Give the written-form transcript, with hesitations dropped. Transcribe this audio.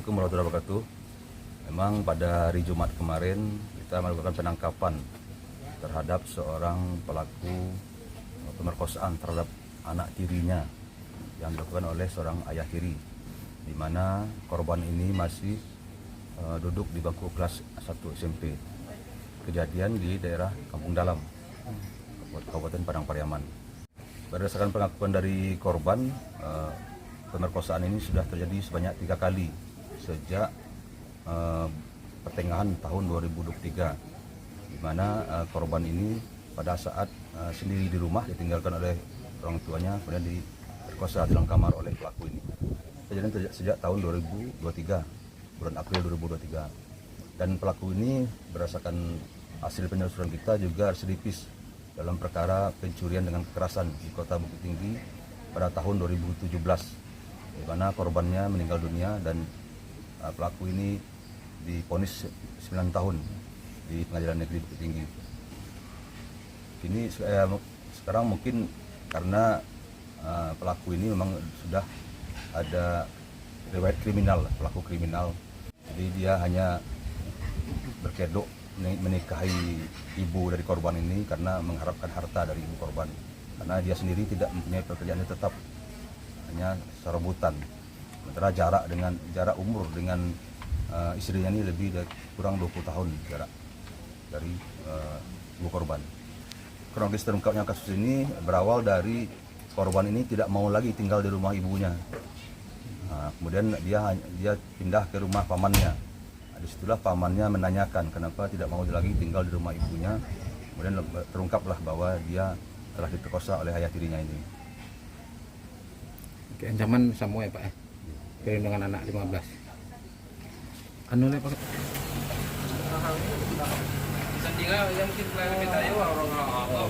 Assalamualaikum warahmatullahi wabarakatuh. Memang pada hari Jumat kemarin kita melakukan penangkapan terhadap seorang pelaku pemerkosaan terhadap anak tirinya yang dilakukan oleh seorang ayah tiri, di mana korban ini masih duduk di bangku kelas 1 SMP. Kejadian di daerah Kampung Dalam, Kabupaten Padang Pariaman. Berdasarkan pengakuan dari korban, pemerkosaan ini sudah terjadi sebanyak 3 kali sejak pertengahan tahun 2023, di mana korban ini pada saat sendiri di rumah ditinggalkan oleh orang tuanya, kemudian diperkosa dalam kamar oleh pelaku ini. Kejadian terjadi sejak tahun 2023, bulan April 2023, dan pelaku ini berdasarkan hasil penelusuran kita juga residipis dalam perkara pencurian dengan kekerasan di Kota Bukit Tinggi pada tahun 2017, di mana korbannya meninggal dunia dan pelaku ini divonis 9 tahun di Pengadilan Negeri Bukit Tinggi. Ini sekarang mungkin karena pelaku ini memang sudah ada riwayat kriminal, pelaku kriminal, jadi dia hanya berkedok menikahi ibu dari korban ini karena mengharapkan harta dari ibu korban, karena dia sendiri tidak mempunyai pekerjaan tetap, hanya serabutan. Sementara jarak umur dengan istrinya ini kurang 20 tahun jarak dari ibu korban. Kronologis terungkapnya kasus ini berawal dari korban ini tidak mau lagi tinggal di rumah ibunya. Kemudian dia pindah ke rumah pamannya. Disitulah pamannya menanyakan kenapa tidak mau lagi tinggal di rumah ibunya. Kemudian terungkaplah bahwa dia telah diperkosa oleh ayah tirinya ini. Oke, ancaman sama ya Pak ya? Perlindungan anak 15. Anu lah Pak. Tinggal yang mungkin pelayan kita ya orang apa